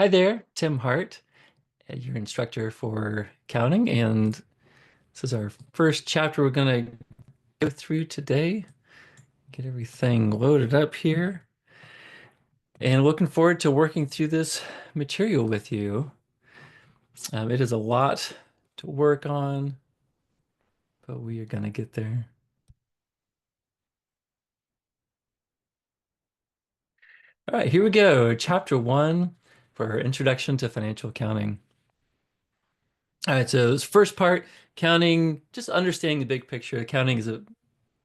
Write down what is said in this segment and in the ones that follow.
Hi there, Tim Hart, your instructor for accounting, and this is our first chapter we're going to go through today. Get everything loaded up here, and looking forward to working through this material with you. It is a lot to work on, but we are going to get there. All right, here we go. Chapter 1 for our Introduction to Financial Accounting. All right, so this first part, accounting, just understanding the big picture. Accounting is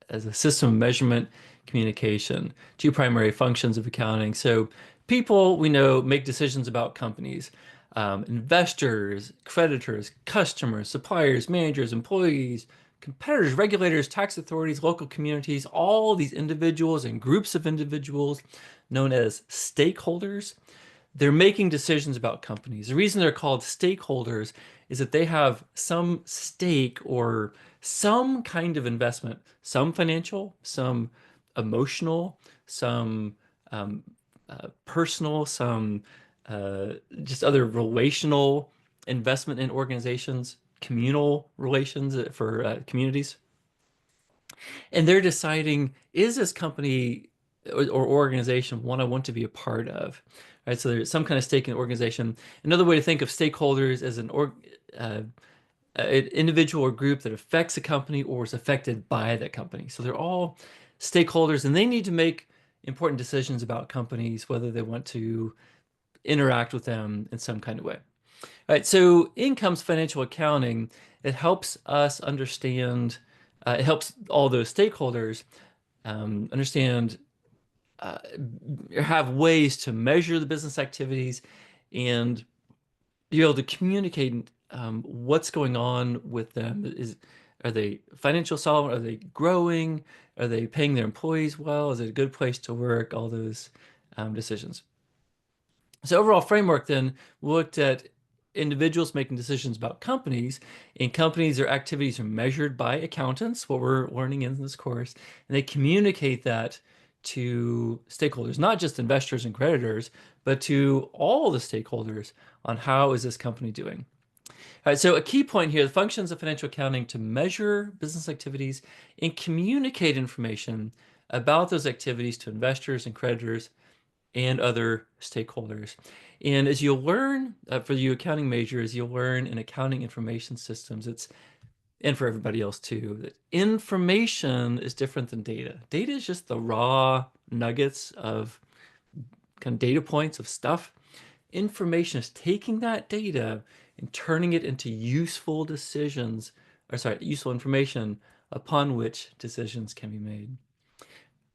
as a system of measurement communication, two primary functions of accounting. So people we know make decisions about companies, investors, creditors, customers, suppliers, managers, employees, competitors, regulators, tax authorities, local communities, all these individuals and groups of individuals known as stakeholders. They're making decisions about companies. The reason they're called stakeholders is that they have some stake or some kind of investment, some financial, some emotional, some personal, some just other relational investment in organizations, communal relations for communities. And they're deciding, is this company or organization one I want to be a part of? Right, so there's some kind of stake in the organization. Another way to think of stakeholders as an individual or group that affects a company or is affected by that company. So they're all stakeholders and they need to make important decisions about companies, whether they want to interact with them in some kind of way. All right, so in comes financial accounting. It helps us understand, it helps all those stakeholders understand, uh, have ways to measure the business activities and be able to communicate what's going on with them. Are they financial solvent? Are they growing? Are they paying their employees well? Is it a good place to work? All those decisions. So overall framework then, we looked at individuals making decisions about companies. In companies, their activities are measured by accountants, what we're learning in this course, and they communicate that to stakeholders, not just investors and creditors, but to all the stakeholders on how is this company doing. All right, so a key point here, the functions of financial accounting to measure business activities and communicate information about those activities to investors and creditors and other stakeholders. And as you'll learn for you accounting majors, you'll learn in accounting information systems, and for everybody else too, that information is different than data. Data is just the raw nuggets of kind of data points of stuff. Information is taking that data and turning it into useful decisions, or sorry, useful information upon which decisions can be made.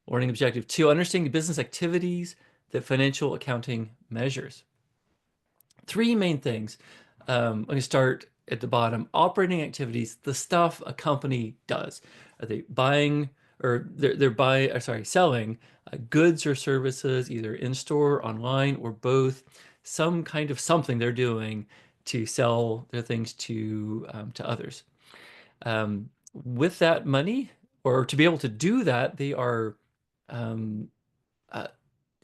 Learning objective 2, understanding the business activities that financial accounting measures. Three main things. Let me start at the bottom. Operating activities, the stuff a company does. Are they buying or they're buying, or sorry, selling goods or services, either in store, online, or both? Some kind of something they're doing to sell their things to others. With that money, or to be able to do that, they are um, uh,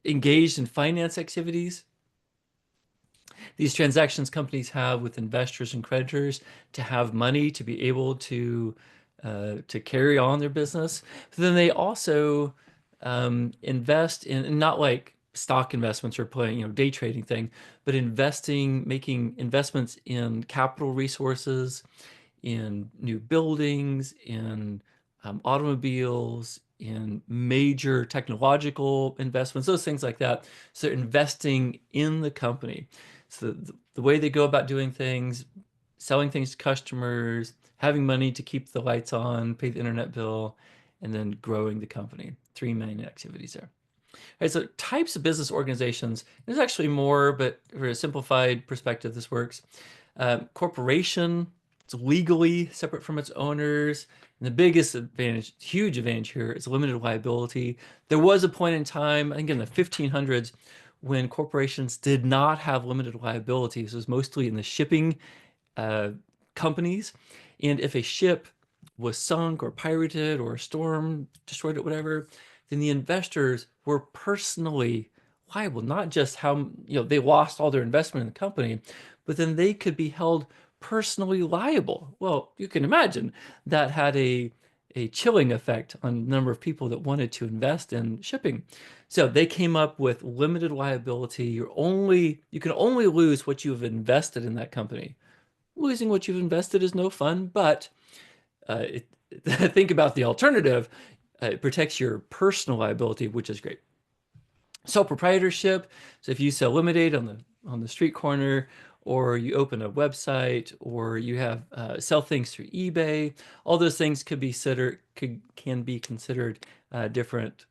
engaged in finance activities. These transactions companies have with investors and creditors to have money to be able to carry on their business. But then they also invest in not like stock investments or playing, day trading thing, but investing, making investments in capital resources, in new buildings, in automobiles, in major technological investments, those things like that. So they're investing in the company. So the way they go about doing things, selling things to customers, having money to keep the lights on, pay the internet bill, and then growing the company. Three main activities there. All right, so types of business organizations, there's actually more, but for a simplified perspective, this works. Corporation, it's legally separate from its owners. And the biggest advantage, huge advantage here, is limited liability. There was a point in time, I think in the 1500s, when corporations did not have limited liability. This was mostly in the shipping uh, companies. And if a ship was sunk or pirated or a storm destroyed it, whatever, then the investors were personally liable, not just how, they lost all their investment in the company, but then they could be held personally liable. Well, you can imagine that had a chilling effect on the number of people that wanted to invest in shipping. So they came up with limited liability. You can only lose what you've invested in that company. Losing what you've invested is no fun, but it, think about the alternative. It protects your personal liability, which is great. Sole proprietorship. So if you sell lemonade on the street corner, or you open a website, or you have sell things through eBay, all those things can be considered different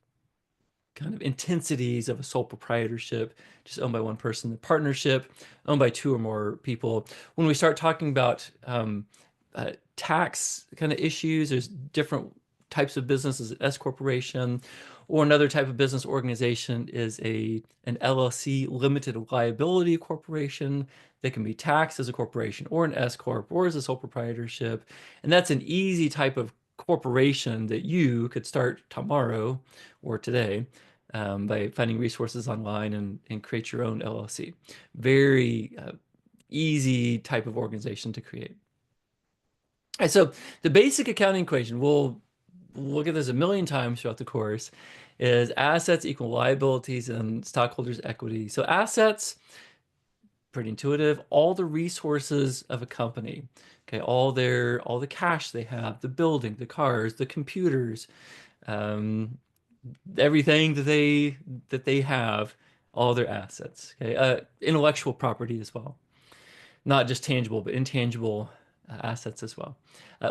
kind of intensities of a sole proprietorship, just owned by one person. The partnership, owned by two or more people. When we start talking about tax kind of issues, there's different types of businesses. S corporation, or another type of business organization is an LLC, limited liability corporation, that can be taxed as a corporation, or an S corp, or as a sole proprietorship. And that's an easy type of corporation that you could start tomorrow or today by finding resources online and create your own LLC. Very easy type of organization to create. All right, so the basic accounting equation, we'll look at this a million times throughout the course, is assets equal liabilities and stockholders' equity. So assets, pretty intuitive, all the resources of a company. Okay, all the cash they have, the building, the cars, the computers, everything that they have, all their assets. Okay, intellectual property as well, not just tangible but intangible assets as well.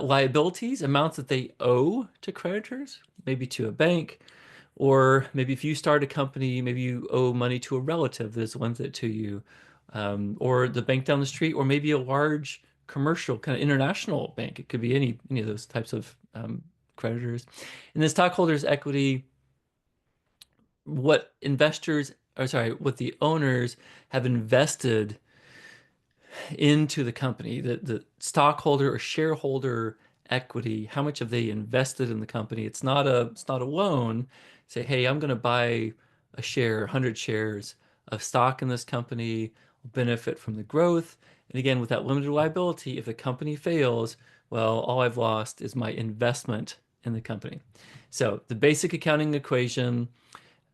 Liabilities, amounts that they owe to creditors, maybe to a bank, or maybe if you start a company, maybe you owe money to a relative that has lent it to you, or the bank down the street, or maybe a large commercial kind of international bank. It could be any of those types of creditors. And then stockholders' equity, what the owners have invested into the company, the stockholder or shareholder equity, how much have they invested in the company? It's not a loan. Say, hey, I'm going to buy a share, 100 shares of stock in this company, benefit from the growth. And again, with that limited liability, if the company fails, well, all I've lost is my investment in the company. So the basic accounting equation,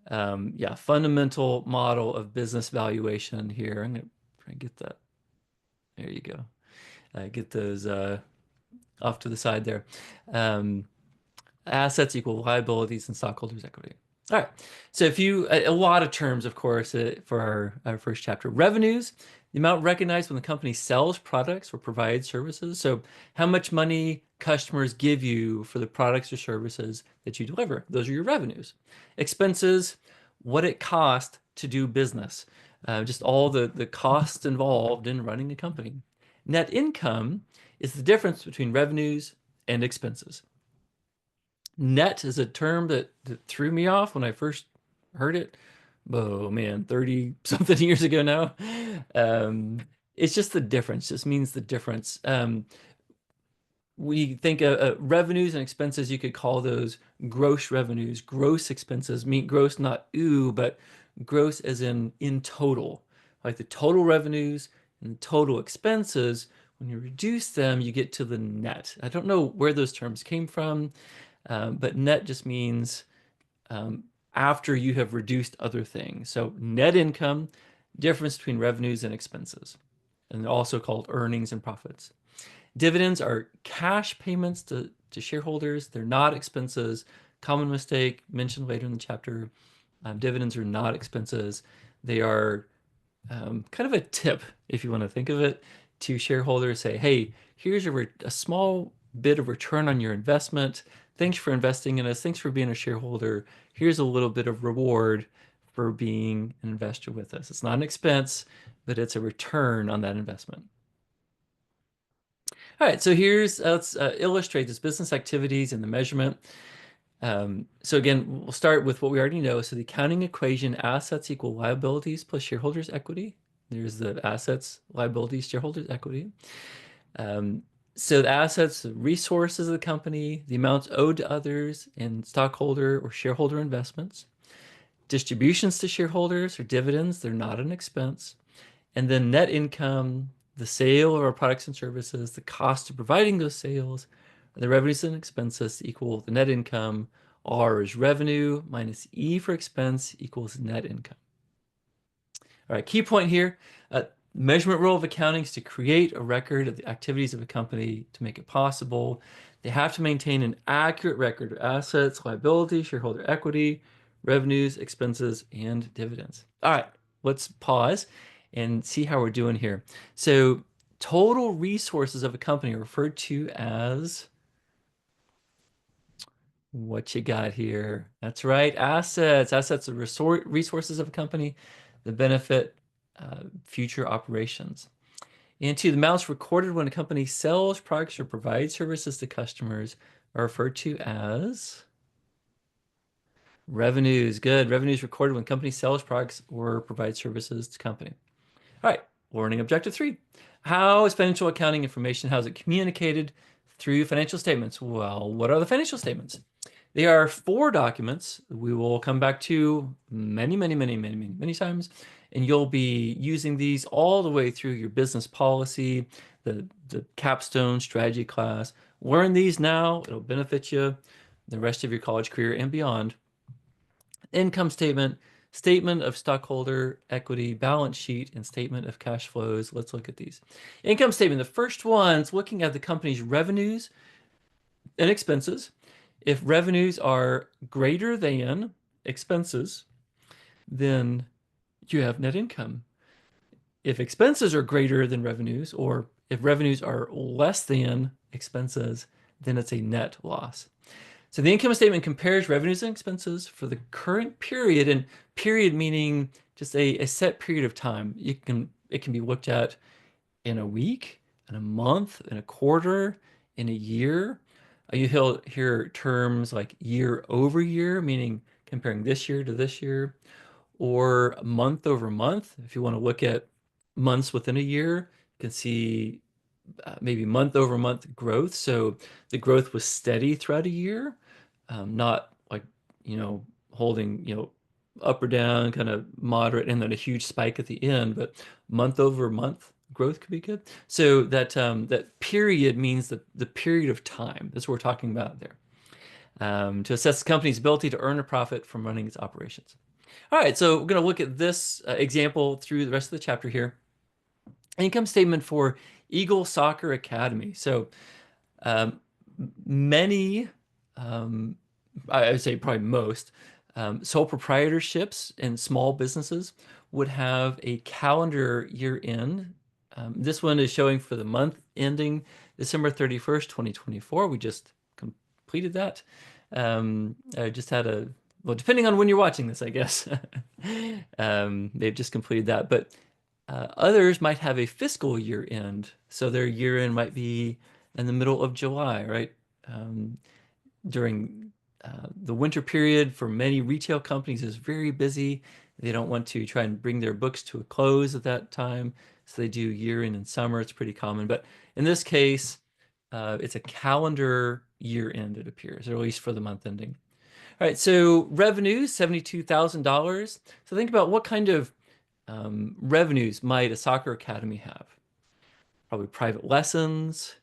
fundamental model of business valuation here. I'm going to try and get that. There you go. Get those off to the side there. Assets equal liabilities and stockholders' equity. All right. So a lot of terms, of course, for our first chapter. Revenues, the amount recognized when the company sells products or provides services. So how much money customers give you for the products or services that you deliver. Those are your revenues. Expenses, what it costs to do business. Just all the costs involved in running a company. Net income is the difference between revenues and expenses. Net is a term that threw me off when I first heard it. Oh man, 30 something years ago now. It's just the difference, just means the difference. We think revenues and expenses, you could call those gross revenues. Gross expenses, mean gross, not ooh, but gross as in total. Like the total revenues and total expenses, when you reduce them, you get to the net. I don't know where those terms came from, but net just means after you have reduced other things. So net income, difference between revenues and expenses, and they're also called earnings and profits. Dividends are cash payments to shareholders. They're not expenses. Common mistake mentioned later in the chapter. Dividends are not expenses. They are kind of a tip, if you want to think of it, to shareholders. Say, hey, here's a small bit of return on your investment. Thanks for investing in us. Thanks for being a shareholder. Here's a little bit of reward for being an investor with us. It's not an expense, but it's a return on that investment. All right, so let's illustrate this business activities and the measurement. So again, we'll start with what we already know. So the accounting equation, assets equal liabilities plus shareholders' equity. There's the assets, liabilities, shareholders' equity. So the assets, the resources of the company, the amounts owed to others, and stockholder or shareholder investments. Distributions to shareholders or dividends, they're not an expense. And then net income, the sale of our products and services, the cost of providing those sales, the revenues and expenses equal the net income. R is revenue minus E for expense equals net income. All right, key point here. Measurement role of accounting is to create a record of the activities of a company to make it possible. They have to maintain an accurate record of assets, liabilities, shareholder equity, revenues, expenses, and dividends. All right, let's pause and see how we're doing here. So total resources of a company are referred to as what you got here. That's right, assets. Assets are resources of a company that benefit future operations. And two, the amounts recorded when a company sells products or provides services to customers are referred to as revenues. Good. Revenues recorded when company sells products or provides services to company. All right. Learning objective 3. How is financial accounting information? How is it communicated through financial statements? Well, what are the financial statements? They are 4 documents we will come back to many times, and you'll be using these all the way through your business policy, the capstone strategy class. Learn these now. It'll benefit you the rest of your college career and beyond. Income statement, statement of stockholder equity, balance sheet, and statement of cash flows. Let's look at these. Income statement. The first one's looking at the company's revenues and expenses. If revenues are greater than expenses, then you have net income. If expenses are greater than revenues, or if revenues are less than expenses, then it's a net loss. So the income statement compares revenues and expenses for the current period, and period meaning just a set period of time. It can be looked at in a week, in a month, in a quarter, in a year. You hear terms like year over year, meaning comparing this year to this year, or month over month. If you want to look at months within a year, you can see maybe month over month growth. So the growth was steady throughout a year, not like, holding, up or down, kind of moderate, and then a huge spike at the end, but month over month growth could be good. So that period means the period of time. That's what we're talking about there. To assess the company's ability to earn a profit from running its operations. All right, so we're going to look at this example through the rest of the chapter here. Income statement for Eagle Soccer Academy. So many, I would say probably most, sole proprietorships and small businesses would have a calendar year end. This one is showing for the month ending December 31st, 2024. We just completed that. I just had well, depending on when you're watching this, I guess, they've just completed that. But others might have a fiscal year end. So their year end might be in the middle of July, right? During the winter period for many retail companies is very busy. They don't want to try and bring their books to a close at that time. So they do year end in summer. It's pretty common. But in this case, it's a calendar year end, it appears, or at least for the month ending. All right, so revenues, $72,000. So think about what kind of revenues might a soccer academy have? Probably private lessons,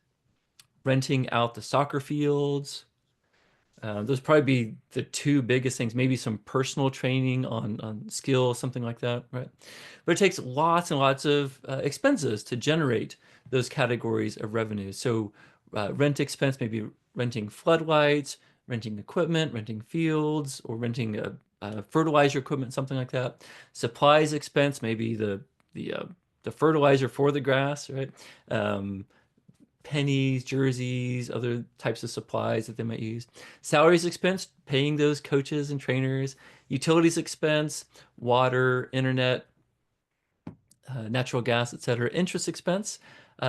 renting out the soccer fields. Those probably be the 2 biggest things, maybe some personal training on skill, something like that, right? But it takes lots and lots of expenses to generate those categories of revenues. So rent expense, maybe renting floodlights, renting equipment, renting fields, or renting fertilizer equipment, something like that. Supplies expense, maybe the fertilizer for the grass, right? Pennies, jerseys, other types of supplies that they might use. Salaries expense, paying those coaches and trainers. Utilities expense, water, internet, natural gas, etc. Interest expense.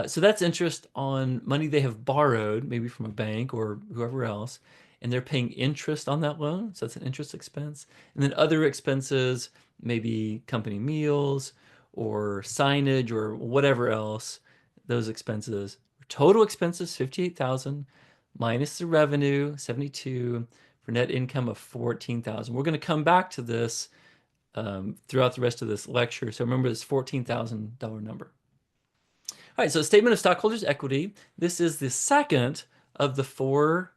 So that's interest on money they have borrowed, maybe from a bank or whoever else, and they're paying interest on that loan. So that's an interest expense. And then other expenses, maybe company meals or signage or whatever else, those expenses. Total expenses, 58,000 minus the revenue, 72 for net income of 14,000. We're going to come back to this throughout the rest of this lecture. So remember this $14,000 number. All right, so statement of stockholders' equity. This is the second of the four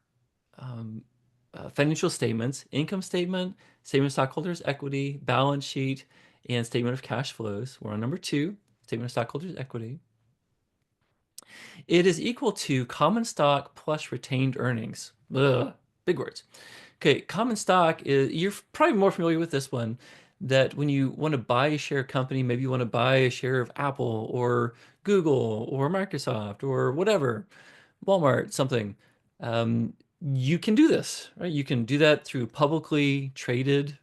financial statements: income statement, statement of stockholders' equity, balance sheet, and statement of cash flows. We're on number 2, statement of stockholders' equity. It is equal to common stock plus retained earnings. Ugh, big words. Okay, common stock is, you're probably more familiar with this one, that when you want to buy a share of company, maybe you want to buy a share of Apple or Google or Microsoft or whatever, Walmart, something, you can do this, right? You can do that through publicly traded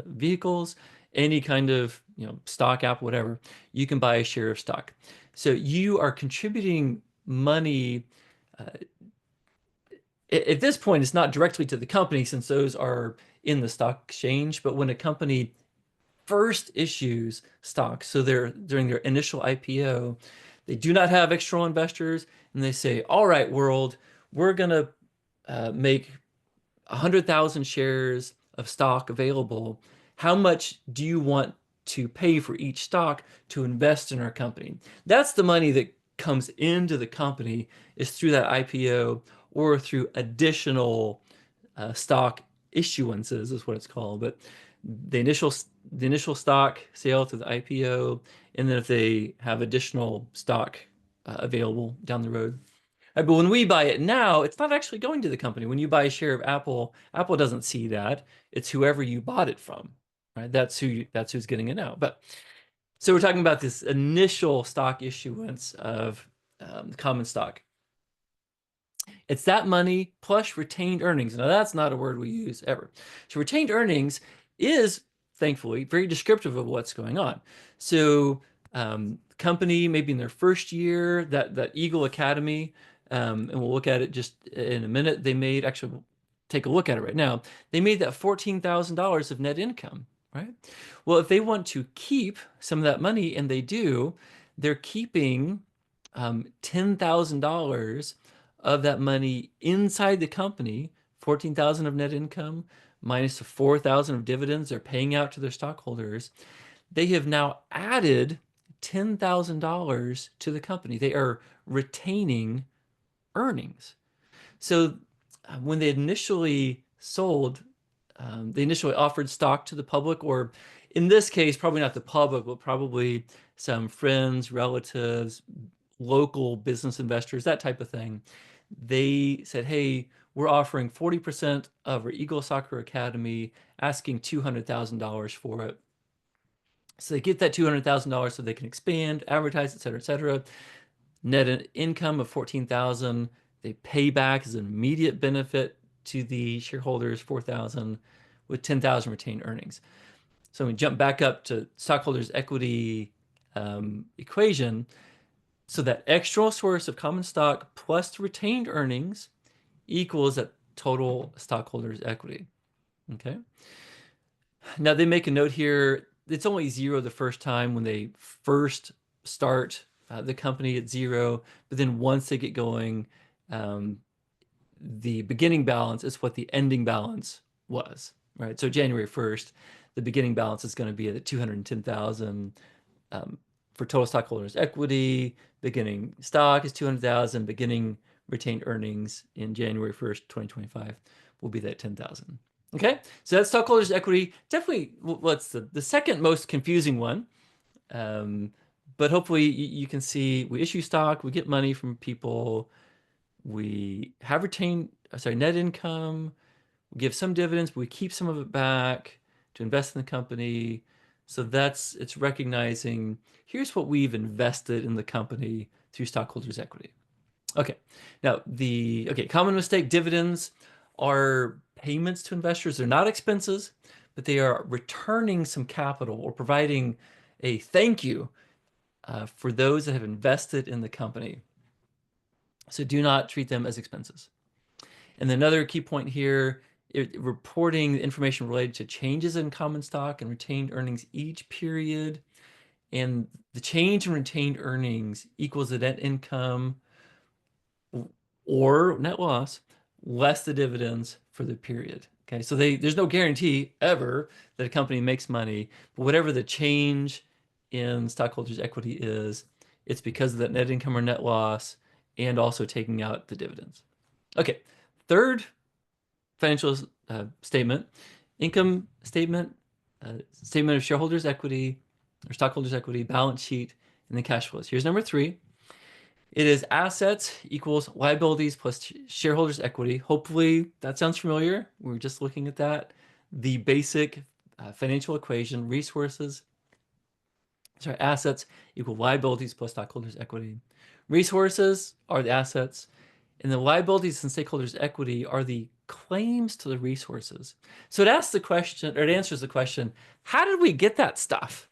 vehicles, any kind of, stock app, whatever. You can buy a share of stock. So you are contributing money. At this point, it's not directly to the company since those are in the stock exchange, but when a company first issues stock, so they're during their initial IPO, they do not have external investors, and they say, all right, world, we're going to make 100,000 shares of stock available. How much do you want to pay for each stock to invest in our company? That's the money that comes into the company, is through that IPO or through additional stock issuances is what it's called. But the initial stock sale to the IPO, and then if they have additional stock available down the road. But when we buy it now, it's not actually going to the company. When you buy a share of Apple, Apple doesn't see that. It's whoever you bought it from, right? That's who's getting it now. But so we're talking about this initial stock issuance of common stock. It's that money plus retained earnings. Now, that's not a word we use ever. So retained earnings is, thankfully, very descriptive of what's going on. So company, maybe in their first year, that Eagle Academy, and we'll look at it just in a minute, they made, actually, we'll take a look at it right now. They made that $14,000 of net income, right? Well, if they want to keep some of that money, and they do, they're keeping $10,000 of that money inside the company, 14,000 of net income minus the 4,000 of dividends they're paying out to their stockholders. They have now added $10,000 to the company. They are retaining earnings. So when they initially sold, they initially offered stock to the public, or in this case, probably not the public, but probably some friends, relatives, local business investors, that type of thing. They said, hey, we're offering 40% of our Eagle Soccer Academy, asking $200,000 for it. So they get that $200,000 so they can expand, advertise, et cetera, et cetera. Net income of $14,000. They pay back as an immediate benefit to the shareholders, $4,000, with $10,000 retained earnings. So we jump back up to stockholders' equity equation. So that external source of common stock plus retained earnings equals that total stockholders' equity. Okay. Now they make a note here. It's only 0 the first time when they first start the company at 0, but then once they get going, the beginning balance is what the ending balance was, right? So January 1st, the beginning balance is going to be at 210,000 for total stockholders' equity. Beginning stock is 200,000. Beginning retained earnings in January 1st, 2025 will be that 10,000. Okay, so that's stockholders' equity. Definitely, what's the second most confusing one. But hopefully you can see we issue stock, we get money from people, we have retained, net income, we give some dividends, but we keep some of it back to invest in the company. So it's recognizing, here's what we've invested in the company through stockholders' equity. Okay, now common mistake, dividends are payments to investors. They're not expenses, but they are returning some capital or providing a thank you for those that have invested in the company. So do not treat them as expenses. And another key point here, reporting information related to changes in common stock and retained earnings each period. And the change in retained earnings equals the net income or net loss less the dividends for the period. Okay, so there's no guarantee ever that a company makes money, but whatever the change in stockholders' equity is, it's because of that net income or net loss and also taking out the dividends. Okay, third financial statement, income statement, statement of shareholders' equity or stockholders' equity, balance sheet, and then cash flows. Here's number three. It is assets equals liabilities plus shareholders' equity. Hopefully that sounds familiar. We were just looking at that. The basic financial equation, assets equal liabilities plus stockholders' equity. Resources are the assets, and the liabilities and stakeholders' equity are the claims to the resources. So it asks the question, or it answers the question, how did we get that stuff?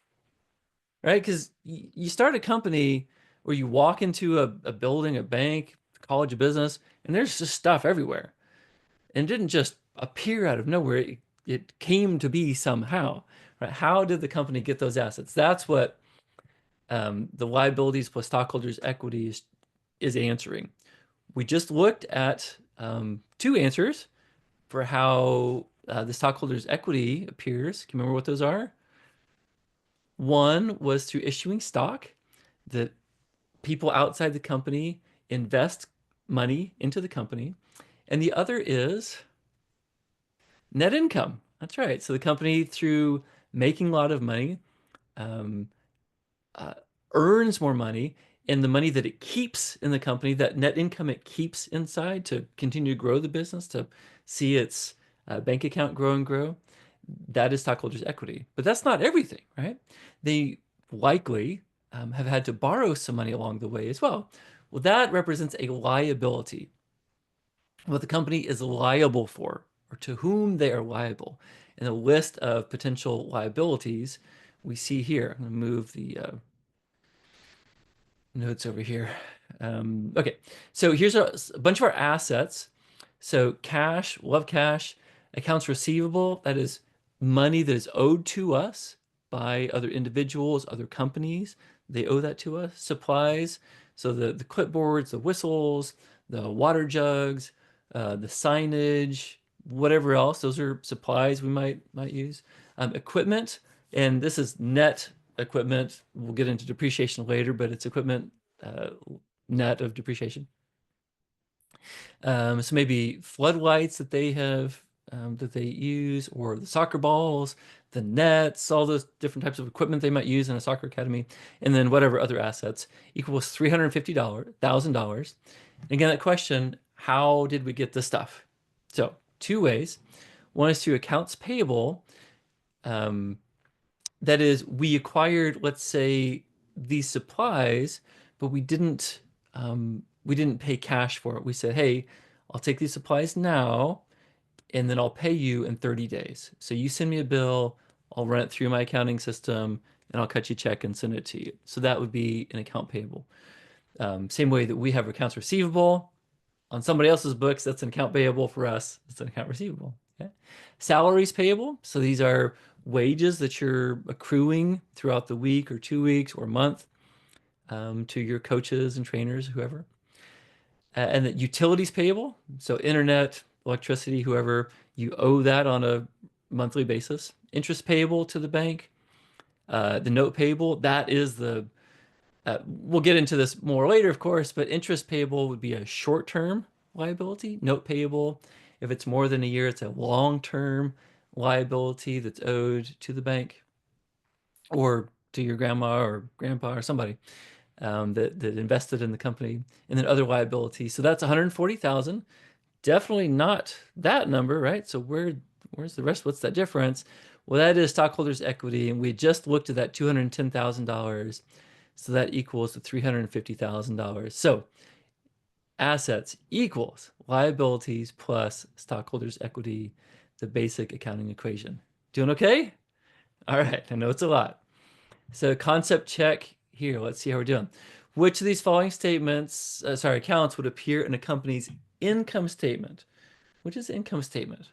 Right? Because you start a company where you walk into a building, a bank, college of business, and there's just stuff everywhere. And it didn't just appear out of nowhere. It came to be somehow. Right? How did the company get those assets? That's what the liabilities plus stockholders' equity is answering. We just looked at two answers for how the stockholders' equity appears. Can you remember what those are? One was through issuing stock that people outside the company invest money into the company. And the other is net income. That's right. So the company, through making a lot of money, um, uh, earns more money, and the money that it keeps in the company, that net income it keeps inside to continue to grow the business, to see its bank account grow and grow, that is stockholders' equity. But that's not everything, right? They likely have had to borrow some money along the way as well. Well, that represents a liability. What the company is liable for, or to whom they are liable. And the list of potential liabilities we see here. I'm going to move the notes over here. Okay, so here's a bunch of our assets. So cash, love cash, accounts receivable, that is money that is owed to us by other individuals, other companies. They owe that to us. Supplies, so the clipboards, the whistles, the water jugs, the signage, whatever else. Those are supplies we might use. Equipment, and this is net equipment. We'll get into depreciation later, but it's equipment net of depreciation. So maybe floodlights that they have that they use, or the soccer balls, the nets, all those different types of equipment they might use in a soccer academy, and then whatever other assets equals $350,000. Again, that question, how did we get this stuff? So two ways. One is through accounts payable. That is, we acquired, let's say, these supplies, but we didn't pay cash for it. We said, hey, I'll take these supplies now, and then I'll pay you in 30 days. So you send me a bill, I'll run it through my accounting system, and I'll cut you a check and send it to you. So that would be an account payable. Same way that we have accounts receivable on somebody else's books, that's an account payable. For us, it's an account receivable. Okay. Salaries payable. So these are wages that you're accruing throughout the week or 2 weeks or month to your coaches and trainers, whoever. And the utilities payable. So internet, electricity, whoever, you owe that on a monthly basis. Interest payable to the bank. The note payable, that is we'll get into this more later, of course, but interest payable would be a short-term liability. Note payable, if it's more than a year, it's a long-term liability that's owed to the bank or to your grandma or grandpa or somebody that invested in the company. And then other liabilities. So that's 140,000. Definitely not that number, right? So where's the rest? What's that difference? Well, that is stockholders' equity, and we just looked at that $210,000. So that equals the $350,000. So assets equals liabilities plus stockholders' equity, the basic accounting equation. Doing okay? All right, I know it's a lot. So concept check here. Let's see how we're doing. Which of these following accounts would appear in a company's income statement? Which is the income statement?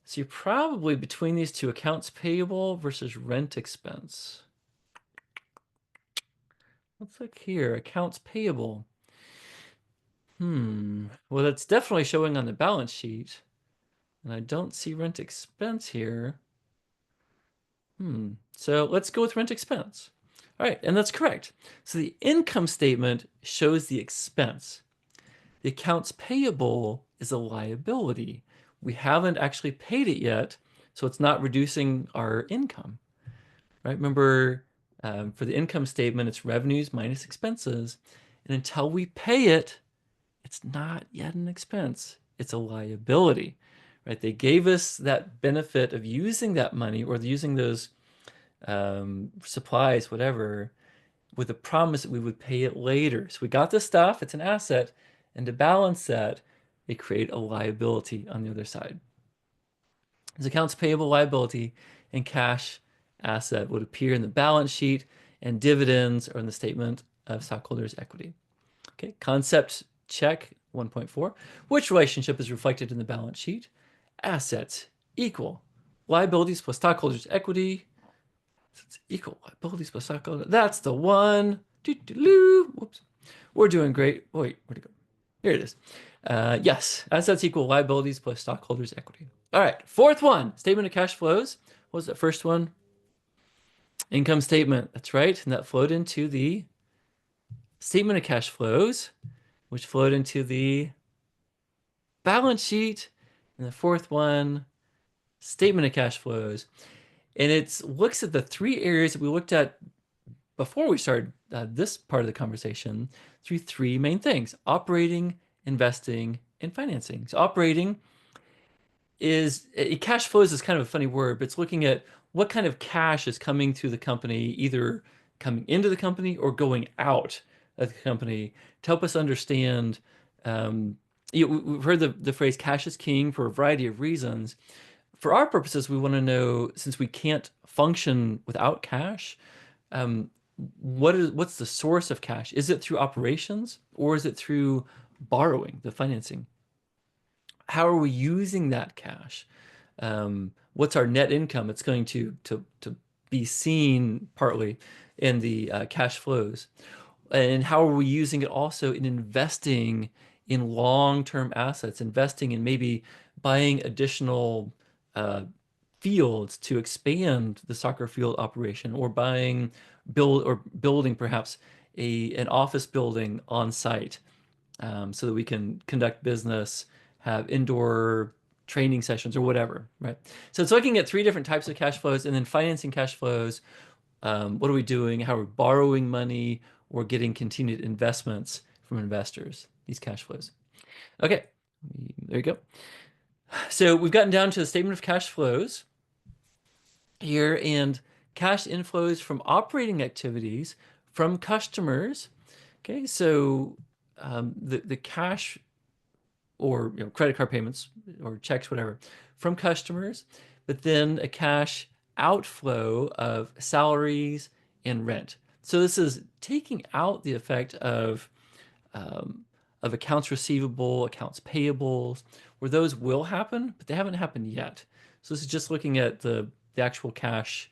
So you're probably between these two, accounts payable versus rent expense. Let's look here, accounts payable. Well, that's definitely showing on the balance sheet. And I don't see rent expense here. So let's go with rent expense. All right, and that's correct. So the income statement shows the expense. The accounts payable is a liability. We haven't actually paid it yet, so it's not reducing our income, right? Remember, for the income statement, it's revenues minus expenses. And until we pay it, it's not yet an expense. It's a liability, right? They gave us that benefit of using that money or using those supplies, whatever, with the promise that we would pay it later. So we got this stuff, it's an asset, and to balance that, they create a liability on the other side. As accounts payable liability and cash asset would appear in the balance sheet, and dividends are in the statement of stockholders' equity. Okay, concept check 1.4. Which relationship is reflected in the balance sheet? Assets equal liabilities plus stockholders' equity. It's equal liabilities plus stockholders. That's the one. Whoops. We're doing great. Wait, where'd it go? Here it is. Yes, assets equal liabilities plus stockholders' equity. All right, fourth one, statement of cash flows. What was that first one? Income statement. That's right. And that flowed into the statement of cash flows, which flowed into the balance sheet. And the fourth one, statement of cash flows. And it looks at the three areas that we looked at before we started this part of the conversation through three main things: operating, investing, and financing. So operating is cash flows is kind of a funny word, but it's looking at what kind of cash is coming to the company, either coming into the company or going out of the company, to help us understand. We've heard the phrase cash is king for a variety of reasons. For our purposes, we want to know, since we can't function without cash, um, what's the source of cash? Is it through operations or is it through borrowing, the financing? How are we using that cash? What's our net income? It's going to be seen partly in the cash flows. And how are we using it also in investing in long-term assets, investing in maybe buying additional fields to expand the soccer field operation, or building perhaps an office building on site, so that we can conduct business, have indoor training sessions or whatever, right? So it's looking at three different types of cash flows, and then financing cash flows. What are we doing? How are we borrowing money or getting continued investments from investors? These cash flows. Okay, there you go. So we've gotten down to the statement of cash flows here, and cash inflows from operating activities from customers. Okay, so the cash, or credit card payments or checks, whatever, from customers, but then a cash outflow of salaries and rent. So this is taking out the effect of accounts receivable, accounts payables, where those will happen, but they haven't happened yet. So this is just looking at the actual cash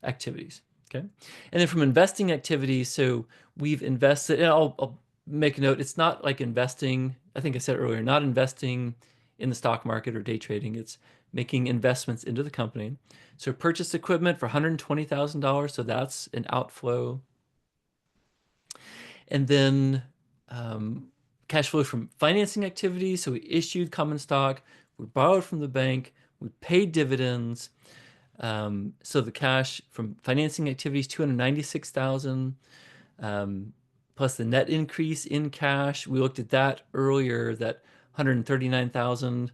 activities. Okay, and then from investing activities, so we've invested, and I'll make a note, it's not like investing, I think I said earlier, not investing in the stock market or day trading. It's making investments into the company. So purchased equipment for $120,000, so that's an outflow. And then cash flow from financing activities. So we issued common stock, we borrowed from the bank, we paid dividends. So the cash from financing activities, $296,000, plus the net increase in cash. We looked at that earlier, that 139,000,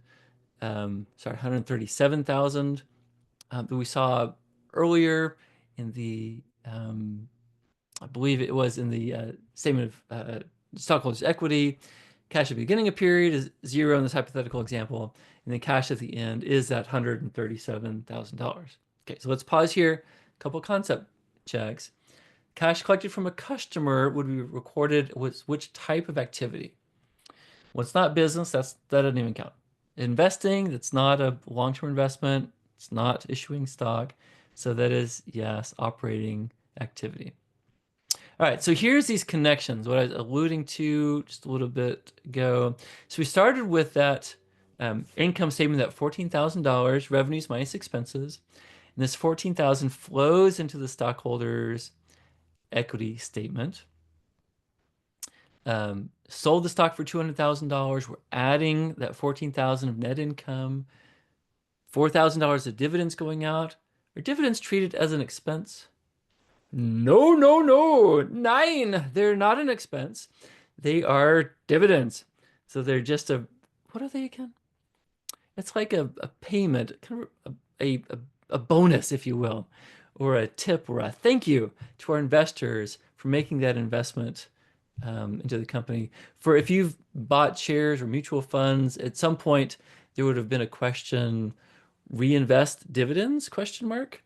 sorry, 137,000 that we saw earlier in the, I believe it was in the statement of stockholders' equity. Cash at the beginning of period is zero in this hypothetical example, and then cash at the end is that $137,000. Okay, so let's pause here. A couple concept checks. Cash collected from a customer would be recorded with which type of activity? Well, it's not business, that doesn't even count. Investing, that's not a long-term investment, it's not issuing stock, so that is, yes, operating activity. All right, so here's these connections, what I was alluding to just a little bit ago. So we started with that income statement, that $14,000, revenues minus expenses. And this 14,000 flows into the stockholders' equity statement. Sold the stock for $200,000. We're adding that 14,000 of net income, $4,000 of dividends going out. Are dividends treated as an expense? No, no, no. Nine. They're not an expense. They are dividends. So they're just what are they again? It's like a payment, kind of a bonus, if you will, or a tip or a thank you to our investors for making that investment into the company. For if you've bought shares or mutual funds, at some point there would have been a question, reinvest dividends, question mark.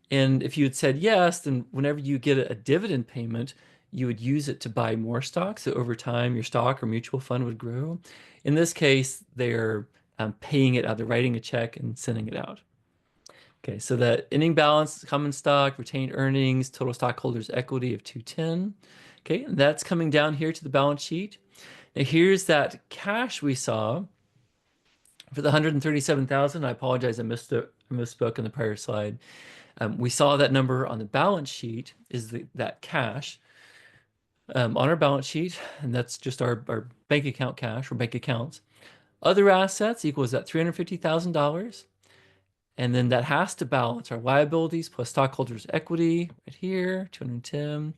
And if you had said yes, then whenever you get a dividend payment, you would use it to buy more stocks. So over time, your stock or mutual fund would grow. In this case, they're paying it out. They're writing a check and sending it out. Okay, so that ending balance, common stock, retained earnings, total stockholders' equity of 210. Okay, and that's coming down here to the balance sheet. Now here's that cash we saw for the 137,000. I apologize, I misspoke in the prior slide. We saw that number on the balance sheet is that cash on our balance sheet, and that's just our bank account cash or bank accounts. Other assets equals that $350,000. And then that has to balance our liabilities plus stockholders' equity right here, 210,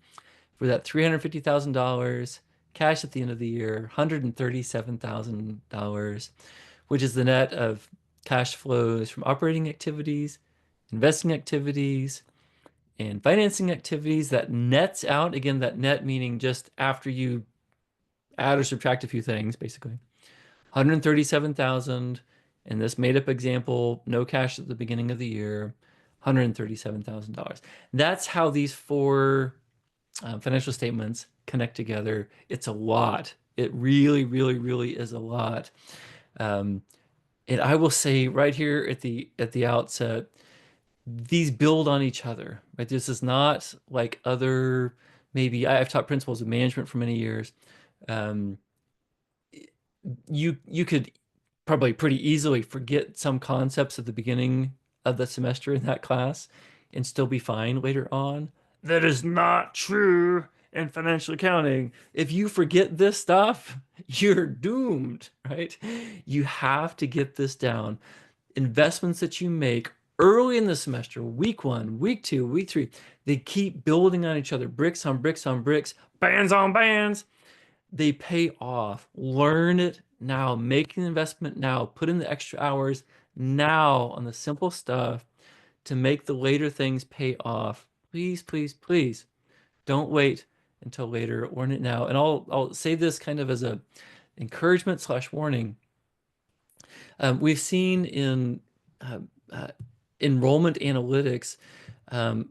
for that $350,000. Cash at the end of the year, $137,000, which is the net of cash flows from operating activities, investing activities, and financing activities. That nets out, again, that net meaning just after you add or subtract a few things, basically. 137,000 in this made-up example, no cash at the beginning of the year, $137,000. That's how these four financial statements connect together. It's a lot. It really, really, really is a lot. And I will say right here at the outset, these build on each other, right? This is not like other, maybe I've taught principles of management for many years. You could probably pretty easily forget some concepts at the beginning of the semester in that class and still be fine later on. That is not true in financial accounting. If you forget this stuff, you're doomed, right? You have to get this down. Investments that you make early in the semester, week 1, week 2, week 3, they keep building on each other, bricks on bricks on bricks, bands on bands. They pay off. Learn it now. Make an investment now. Put in the extra hours now on the simple stuff to make the later things pay off. Please, please, please don't wait until later. Learn it now. And I'll say this kind of as a encouragement / warning. We've seen in enrollment analytics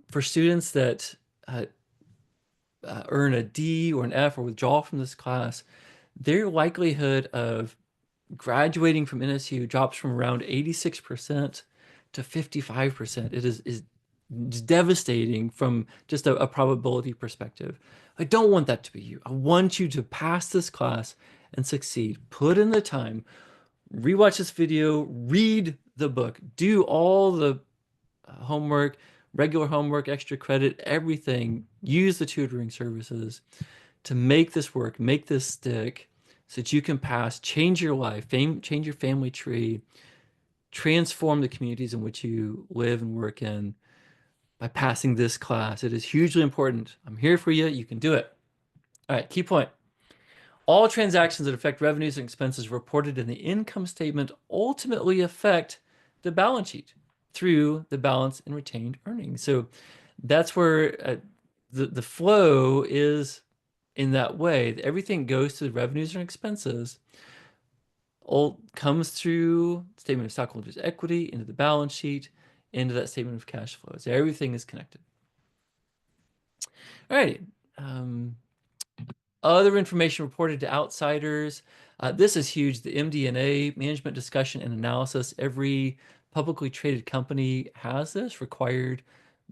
for students that earn a D or an F or withdraw from this class, their likelihood of graduating from NSU drops from around 86% to 55%. It is devastating from just a probability perspective. I don't want that to be you. I want you to pass this class and succeed. Put in the time, rewatch this video, read the book, do all the homework, regular homework, extra credit, everything. Use the tutoring services to make this work, make this stick so that you can pass, change your life, change your family tree, transform the communities in which you live and work in by passing this class. It is hugely important. I'm here for you. You can do it. All right, key point. All transactions that affect revenues and expenses reported in the income statement ultimately affect the balance sheet through the balance and retained earnings. So that's where the flow is in that way. Everything goes to the revenues and expenses, all comes through statement of stockholders' equity into the balance sheet, into that statement of cash flows. Everything is connected. All right. Other information reported to outsiders. This is huge. The MD&A, management discussion and analysis. Every publicly traded company has this, required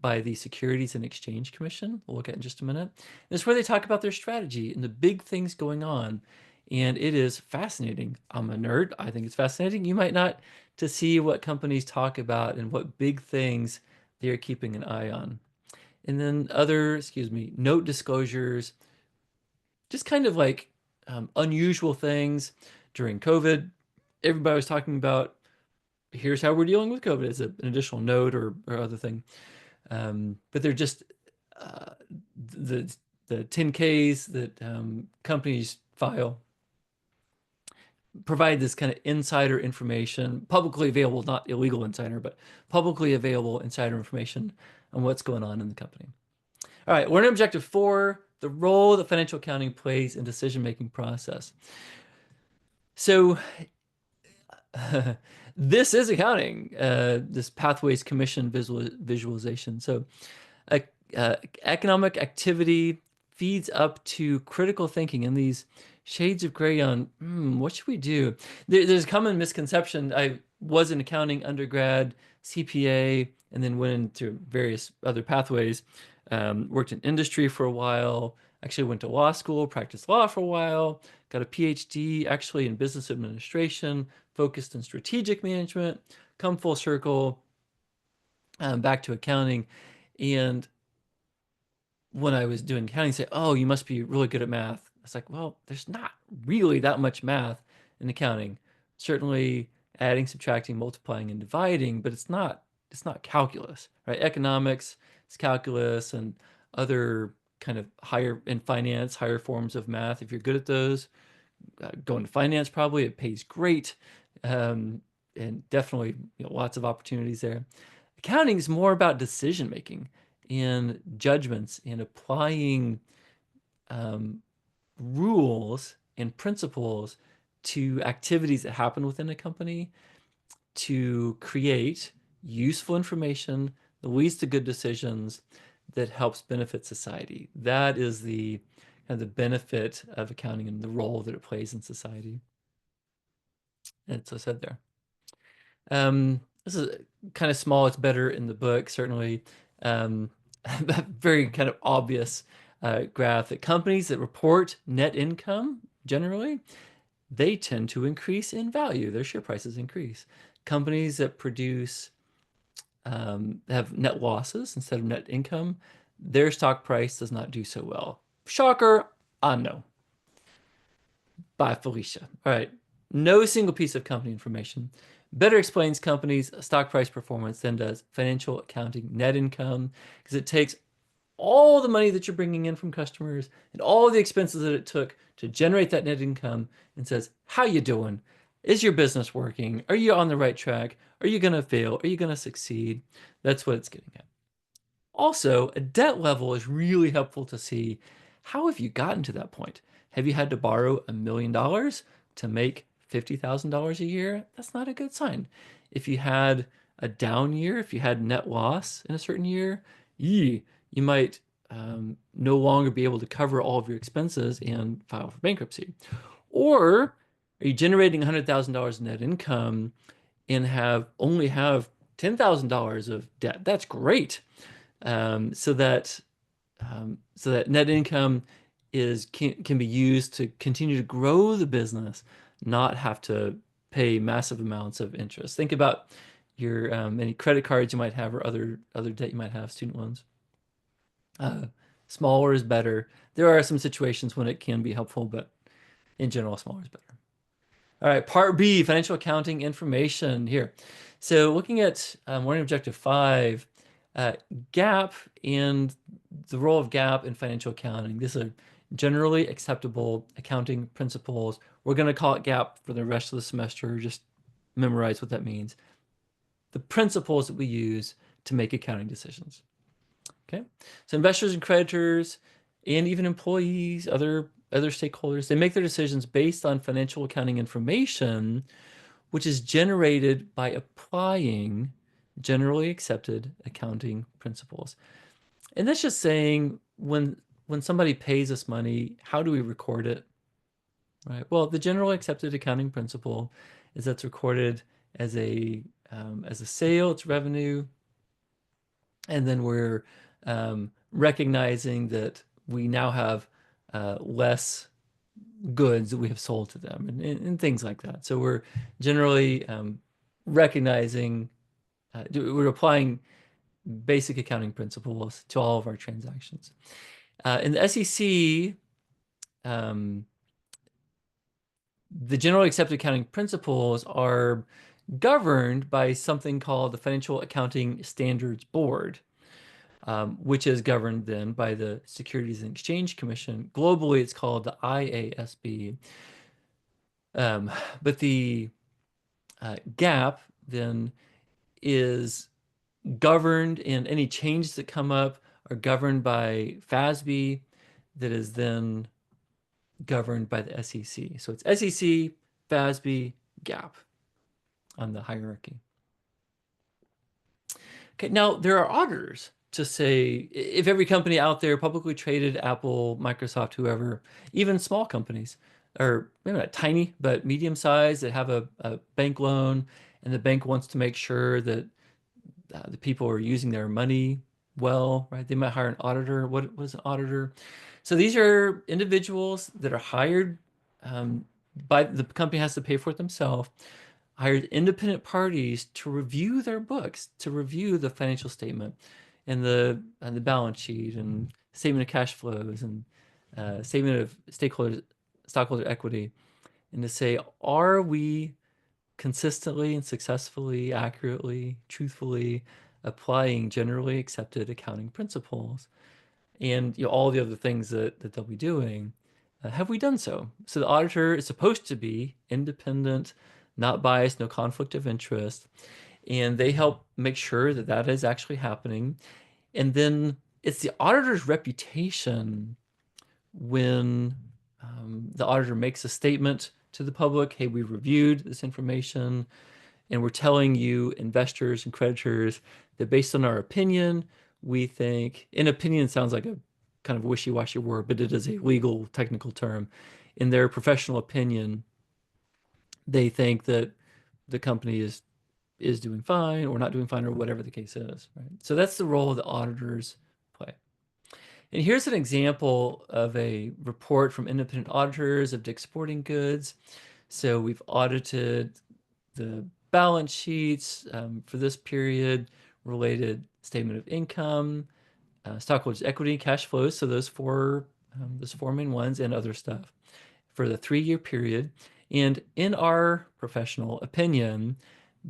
by the Securities and Exchange Commission. We'll look at in just a minute. This is where they talk about their strategy and the big things going on and it is fascinating. I'm a nerd. I think it's fascinating. You might not, to see what companies talk about and what big things they are keeping an eye on. And then other, note disclosures, just kind of like unusual things during COVID. Everybody was talking about, here's how we're dealing with COVID as an additional note or other thing. But they're just uh, the the 10Ks that companies file provide this kind of insider information, publicly available, not illegal insider, but publicly available insider information on what's going on in the company. All right, we're in objective 4, the role that financial accounting plays in decision-making process. So this is accounting, this Pathways Commission visualization. So economic activity feeds up to critical thinking and these shades of gray on what should we do? There's a common misconception. I was in accounting undergrad, CPA, and then went into various other pathways. Worked in industry for a while, actually went to law school, practiced law for a while, got a PhD actually in business administration, focused in strategic management, come full circle, back to accounting. And when I was doing accounting, say, oh, you must be really good at math. It's like, well, there's not really that much math in accounting. Certainly adding, subtracting, multiplying, and dividing, but it's not calculus, right? Economics is calculus and other kind of higher in finance, higher forms of math. If you're good at those, go into finance probably. It pays great. And definitely lots of opportunities there. Accounting is more about decision making and judgments and applying rules and principles to activities that happen within a company to create useful information that leads to good decisions that helps benefit society. That is the kind of the benefit of accounting and the role that it plays in society. And so I said there. This is kind of small. It's better in the book, certainly. Very kind of obvious graph that companies that report net income, generally, they tend to increase in value. Their share prices increase. Companies that produce have net losses instead of net income, their stock price does not do so well. Shocker, I know. By Felicia. All right. No single piece of company information better explains companies' stock price performance than does financial accounting net income, because it takes all the money that you're bringing in from customers and all the expenses that it took to generate that net income and says, how you doing? Is your business working? Are you on the right track? Are you going to fail? Are you going to succeed? That's what it's getting at. Also, a debt level is really helpful to see, how have you gotten to that point? Have you had to borrow $1 million to make $50,000 a year? That's not a good sign. If you had a down year, if you had net loss in a certain year, you might no longer be able to cover all of your expenses and file for bankruptcy. Or are you generating $100,000 in net income and only have $10,000 of debt? That's great. So that net income can be used to continue to grow the business, not have to pay massive amounts of interest. Think about your any credit cards you might have or other debt you might have, student loans. Smaller is better. There are some situations when it can be helpful, but in general, smaller is better. All right, part B, financial accounting information here. So looking at Learning Objective 5, GAAP and the role of GAAP in financial accounting. These are generally acceptable accounting principles. We're going to call it GAAP for the rest of the semester. Just memorize what that means. The principles that we use to make accounting decisions. Okay, so investors and creditors and even employees, other stakeholders, they make their decisions based on financial accounting information, which is generated by applying generally accepted accounting principles. And that's just saying when somebody pays us money, how do we record it? Right. Well, the generally accepted accounting principle is that's recorded as a sale, it's revenue, and then we're recognizing that we now have less goods that we have sold to them and things like that. So we're generally recognizing, we're applying basic accounting principles to all of our transactions. In the SEC, the generally accepted accounting principles are governed by something called the Financial Accounting Standards Board, which is governed then by the Securities and Exchange Commission. Globally, it's called the IASB. But the GAAP then is governed, and any changes that come up are governed by FASB, that is then governed by the SEC. So it's SEC, FASB, GAAP on the hierarchy. Okay, now there are auditors to say if every company out there, publicly traded, Apple, Microsoft, whoever, even small companies, or maybe not tiny, but medium size that have a bank loan, and the bank wants to make sure that the people are using their money well, right? They might hire an auditor. What was an auditor? So these are individuals that are hired by the company, has to pay for it themselves, hired independent parties to review their books, to review the financial statement and the balance sheet and statement of cash flows and statement of stockholder equity, and to say, are we consistently and successfully, accurately, truthfully applying generally accepted accounting principles, and all the other things that they'll be doing. Have we done so? So the auditor is supposed to be independent, not biased, no conflict of interest, and they help make sure that that is actually happening. And then it's the auditor's reputation when the auditor makes a statement to the public, hey, we reviewed this information, and we're telling you, investors and creditors, that based on our opinion, we think, and opinion sounds like a kind of wishy-washy word, but it is a legal technical term. In their professional opinion, they think that the company is doing fine or not doing fine or whatever the case is, right? So that's the role of the auditors play. And here's an example of a report from independent auditors of Dick's Sporting Goods. So we've audited the balance sheets for this period, related statement of income, stockholders' equity, cash flows. So those four main ones, and other stuff for the 3-year period. And in our professional opinion,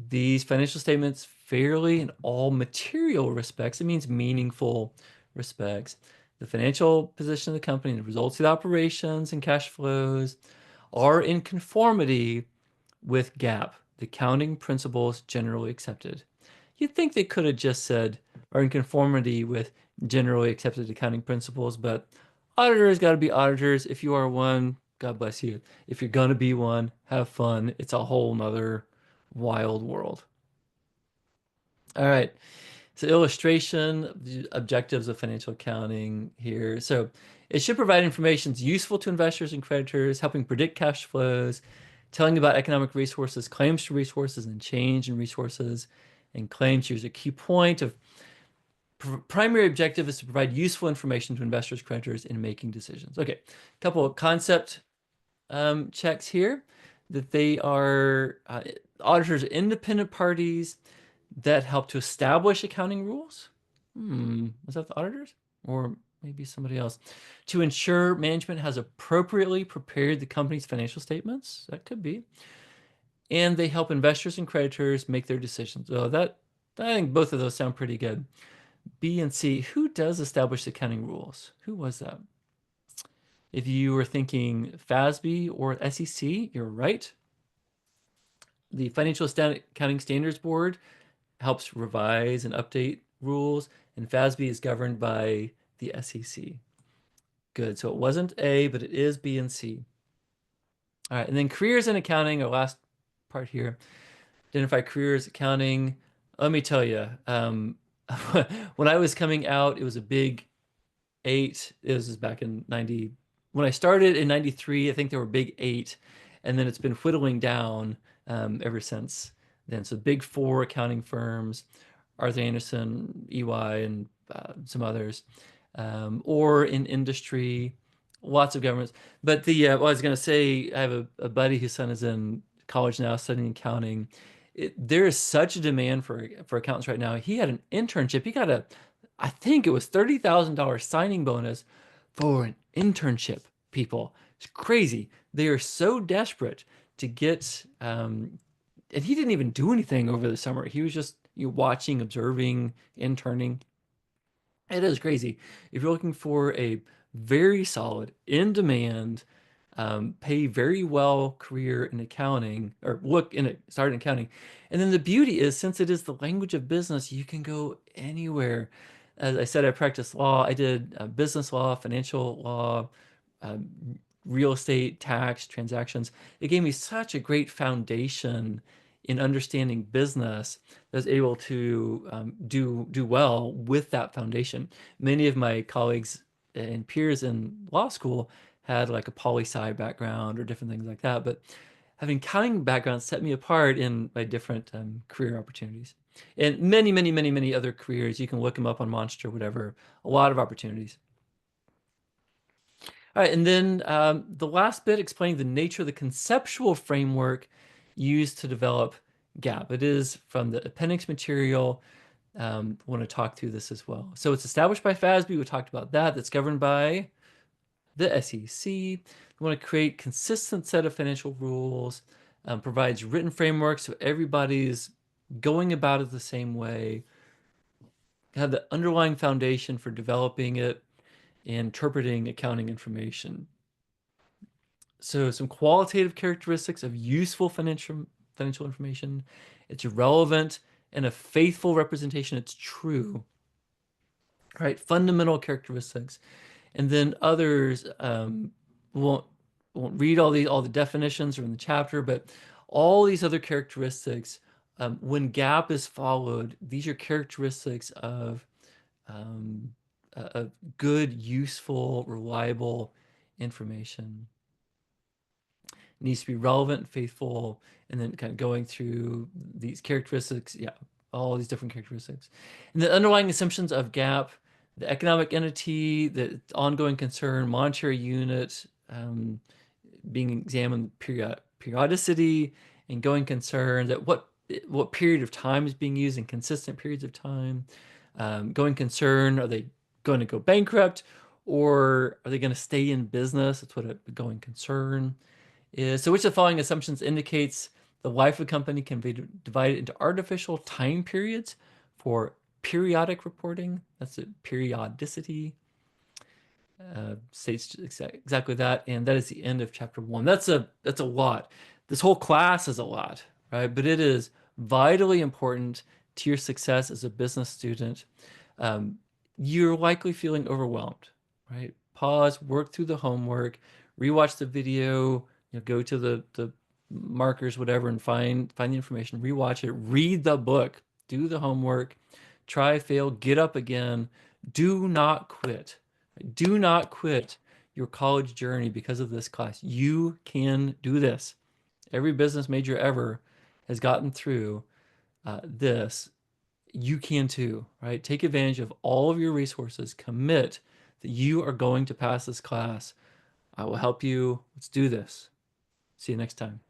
these financial statements fairly in all material respects, it means meaningful respects, the financial position of the company, the results of the operations and cash flows are in conformity with GAAP, the accounting principles generally accepted. You'd think they could have just said are in conformity with generally accepted accounting principles, but auditors got to be auditors. If you are one, God bless you. If you're going to be one, have fun. It's a whole nother wild world. All right. So illustration, the objectives of financial accounting here. So it should provide information that's useful to investors and creditors, helping predict cash flows, telling about economic resources, claims to resources, and change in resources and claims. Here's a key point of primary objective is to provide useful information to investors, creditors in making decisions. Okay, a couple of concept checks here, that they are auditors, independent parties that help to establish accounting rules. Was that the auditors or maybe somebody else? To ensure management has appropriately prepared the company's financial statements. That could be. And they help investors and creditors make their decisions. Well, I think both of those sound pretty good. B and C, who does establish the accounting rules? Who was that? If you were thinking FASB or SEC, you're right. The Financial Accounting Standards Board helps revise and update rules, and FASB is governed by the SEC. Good, so it wasn't A, but it is B and C. All right, and then careers in accounting, our last part here. Identify careers accounting. Let me tell you, when I was coming out, it was a big 8. This is back in 90. When I started in 93, I think there were big 8, and then it's been whittling down ever since then. So big 4 accounting firms, Arthur Andersen, EY, and some others, or in industry, lots of governments. But well, I was going to say, I have a buddy whose son is in college now studying accounting. There is such a demand for accountants right now. He had an internship. He got I think it was $30,000 signing bonus for an internship, people. It's crazy. They are so desperate to get, and he didn't even do anything over the summer. He was just watching, observing, interning. It is crazy. If you're looking for a very solid, in demand, pay very well career in accounting, or look in it, start in accounting. And then the beauty is, since it is the language of business, you can go anywhere. As I said, I practiced law. I did business law, financial law, um, real estate, tax, transactions. It gave me such a great foundation in understanding business that I was able to do well with that foundation. Many of my colleagues and peers in law school had like a poli-sci background or different things like that, but having accounting background set me apart in my different career opportunities. And many, many, many, many other careers. You can look them up on Monster, whatever. A lot of opportunities. All right, and then the last bit explaining the nature of the conceptual framework used to develop GAAP. It is from the appendix material. I want to talk through this as well. So it's established by FASB. We talked about that. That's governed by the SEC. We want to create consistent set of financial rules, provides written framework so everybody's going about it the same way, have the underlying foundation for developing it, interpreting accounting information. So some qualitative characteristics of useful financial information. It's relevant and a faithful representation. It's true. Right? Fundamental characteristics. And then others won't read all the definitions or in the chapter, but all these other characteristics, when GAAP is followed, these are characteristics of good, useful, reliable information. It needs to be relevant, faithful, and then kind of going through these characteristics, yeah, all these different characteristics. And the underlying assumptions of GAAP, the economic entity, the ongoing concern, monetary unit, being examined periodicity, and going concern, that what period of time is being used in consistent periods of time. Going concern, are they going to go bankrupt, or are they going to stay in business? That's what a going concern is. So which of the following assumptions indicates the life of a company can be divided into artificial time periods for periodic reporting? That's a periodicity. States exactly that, and that is the end of chapter 1. That's a lot. This whole class is a lot, right? But it is vitally important to your success as a business student. You're likely feeling overwhelmed, right? Pause, work through the homework, rewatch the video, go to the markers, whatever, and find the information, rewatch it, read the book, do the homework, try, fail, get up again. Do not quit. Do not quit your college journey because of this class. You can do this. Every business major ever has gotten through this. You can too, right? Take advantage of all of your resources. Commit that you are going to pass this class. I will help you. Let's do this. See you next time.